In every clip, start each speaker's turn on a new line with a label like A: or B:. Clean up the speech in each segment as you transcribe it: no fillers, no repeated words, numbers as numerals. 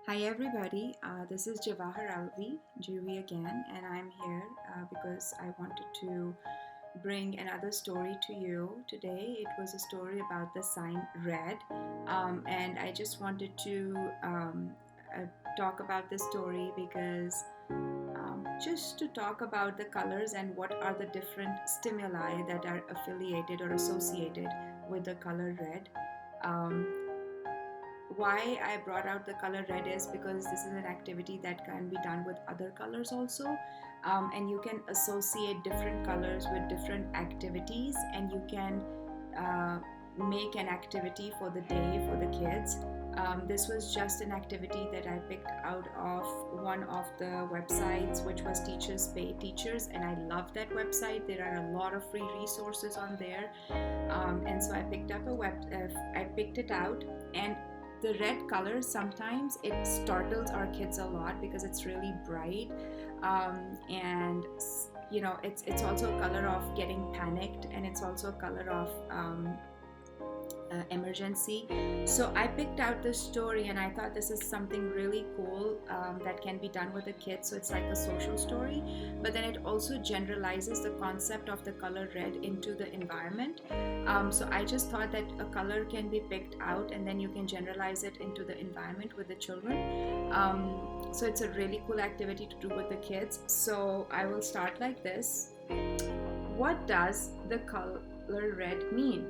A: Hi everybody, this is Jawahar Alvi, Juvi again, and I'm here because I wanted to bring another story to you today. It was a story about the sign red, and I just wanted to uh, talk about this story because just to talk about the colors and what are the different stimuli that are affiliated or associated with the color red. Um, why I brought out the color red is because this is an activity that can be done with other colors also, and you can associate different colors with different activities, and you can uh, make an activity for the day for the kids. This was just an activity that I picked out of one of the websites, which was Teachers Pay Teachers, and I love that website. There are a lot of free resources on there, and so I picked up I picked it out, and the red color sometimes it startles our kids a lot because it's really bright, and it's also a color of getting panicked, and it's also a color of emergency. So I picked out this story and I thought this is something really cool that can be done with the kids. So it's like a social story, but then it also generalizes the concept of the color red into the environment. So I just thought that a color can be picked out and then you can generalize it into the environment with the children. So it's a really cool activity to do with the kids. So I will start like this. What does the color red mean?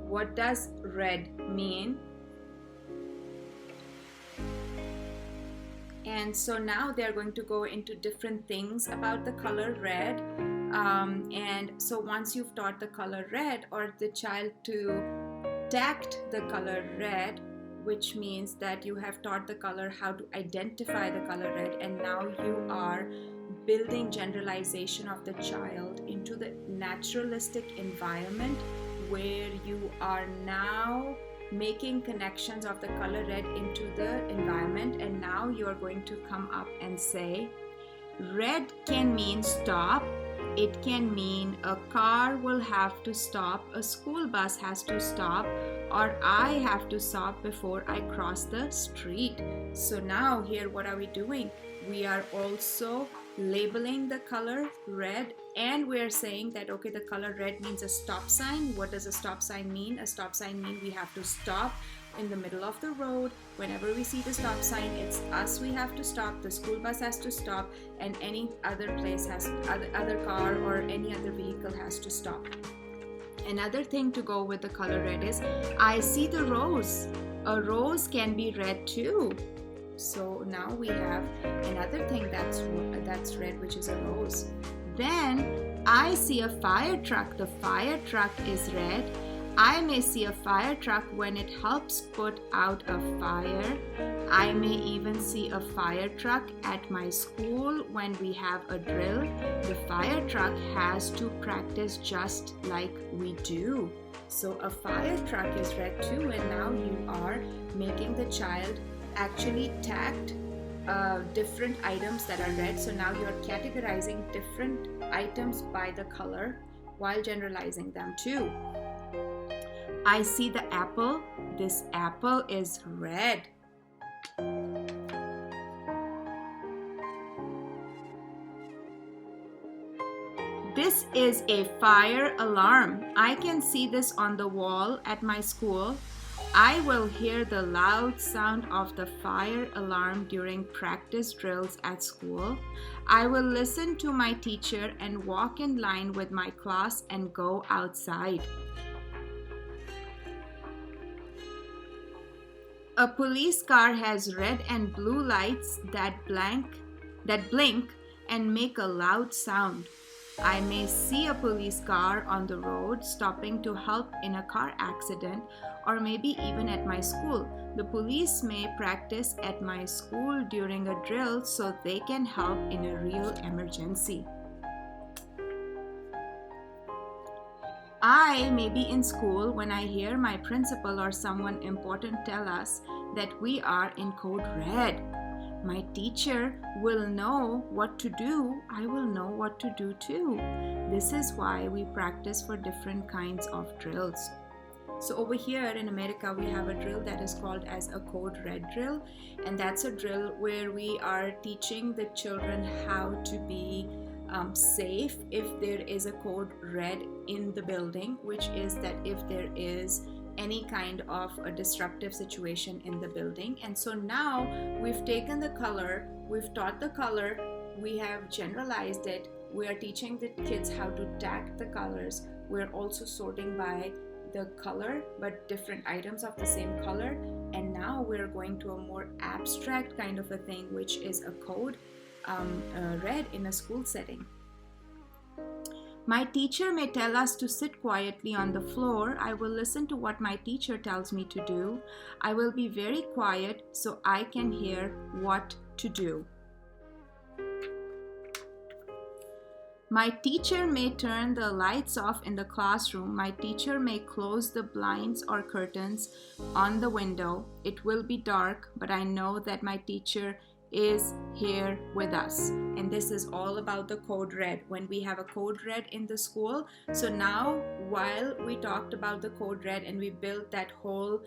A: What does red mean? And so now they're going to go into different things about the color red. And so once you've taught the color red or the child to tact the color red, which means that you have taught the color how to identify the color red, and now you are building generalization of the child into the naturalistic environment where you are now making connections of the color red into the environment. And now you are going to come up and say red can mean stop, it can mean a car will have to stop, a school bus has to stop, or I have to stop before I cross the street. So now here what are we doing? We are also labeling the color red, and we're saying that okay, the color red means a stop sign. What does a stop sign mean? A stop sign means we have to stop in the middle of the road. Whenever we see the stop sign, it's us, we have to stop, the school bus has to stop, and any other place has other car or any other vehicle has to stop. Another thing to go with the color red is I see the rose. A rose can be red too. So now we have another thing that's red, which is a rose. Then I see a fire truck. The fire truck is red. I may see a fire truck when it helps put out a fire. I may even see a fire truck at my school when we have a drill. The fire truck has to practice just like we do. So a fire truck is red too, and now you are making the child actually tagged different items that are red. So now you're categorizing different items by the color while generalizing them too. I see the apple. This apple is red. This is a fire alarm. I can see this on the wall at my school. I will hear the loud sound of the fire alarm during practice drills at school. I will listen to my teacher and walk in line with my class and go outside. A police car has red and blue lights that blink and make a loud sound. I may see a police car on the road stopping to help in a car accident, or maybe even at my school. The police may practice at my school during a drill so they can help in a real emergency. I may be in school when I hear my principal or someone important tell us that we are in code red. My teacher will know what to do. I will know what to do too. This is why we practice for different kinds of drills. So over here in America, we have a drill that is called as a Code Red drill, and that's a drill where we are teaching the children how to be safe if there is a code red in the building, which is that if there is any kind of a disruptive situation in the building. And so now we've taken the color, we've taught the color, we have generalized it, we are teaching the kids how to tag the colors, we're also sorting by the color but different items of the same color, and now we're going to a more abstract kind of a thing, which is a code red in a school setting. My teacher may tell us to sit quietly on the floor. I will listen to what my teacher tells me to do. I will be very quiet so I can hear what to do. My teacher may turn the lights off in the classroom. My teacher may close the blinds or curtains on the window. It will be dark, but I know that my teacher is here with us. And this is all about the code red, when we have a code red in the school. So now, while we talked about the code red and we built that whole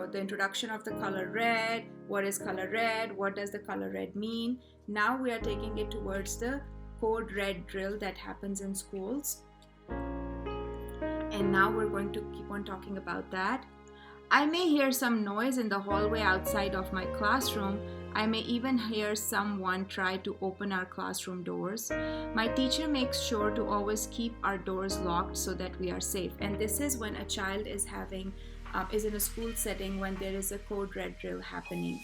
A: the introduction of the color red, what is color red, what does the color red mean, now we are taking it towards the code red drill that happens in schools. And now we're going to keep on talking about that. I may hear some noise in the hallway outside of my classroom. I may even hear someone try to open our classroom doors. My teacher makes sure to always keep our doors locked so that we are safe. And this is when a child is in a school setting when there is a code red drill happening.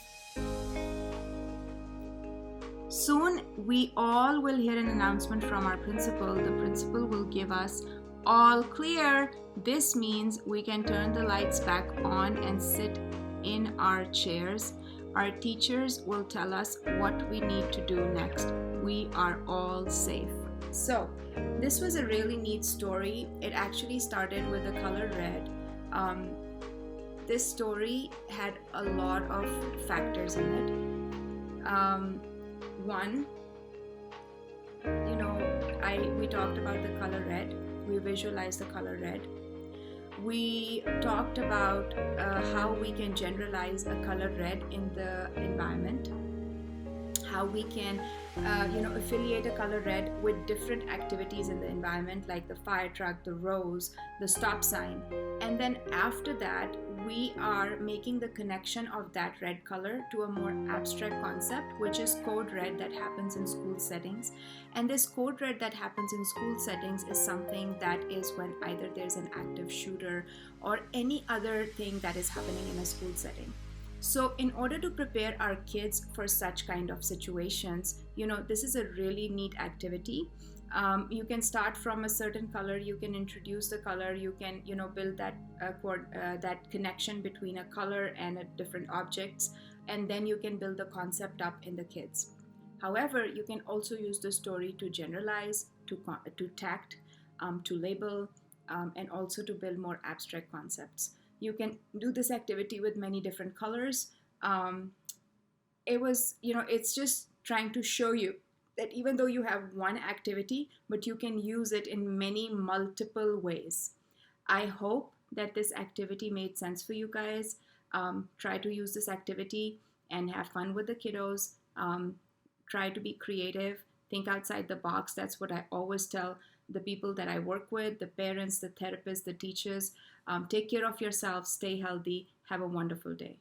A: Soon we all will hear an announcement from our principal. The principal will give us all clear. This means we can turn the lights back on and sit in our chairs. Our teachers will tell us what we need to do next. We are all safe. So this was a really neat story. It actually started with the color red. This story had a lot of factors in it. One, we talked about the color red. We visualized the color red. We talked about how we can generalize a color red in the environment, how we can affiliate a color red with different activities in the environment, like the fire truck, the rose, the stop sign. And then after that, we are making the connection of that red color to a more abstract concept, which is code red that happens in school settings. And this code red that happens in school settings is something that is when either there's an active shooter or any other thing that is happening in a school setting. So in order to prepare our kids for such kind of situations, this is a really neat activity. You can start from a certain color, you can introduce the color, you can build that connection between a color and different objects, and then you can build the concept up in the kids. However, you can also use the story to generalize, to tact, to label, and also to build more abstract concepts. You can do this activity with many different colors. It's just trying to show you that even though you have one activity, but you can use it in many multiple ways. I hope that this activity made sense for you guys. Try to use this activity and have fun with the kiddos. Try to be creative, think outside the box. That's what I always tell the people that I work with, the parents, the therapists, the teachers. Take care of yourselves, stay healthy, have a wonderful day.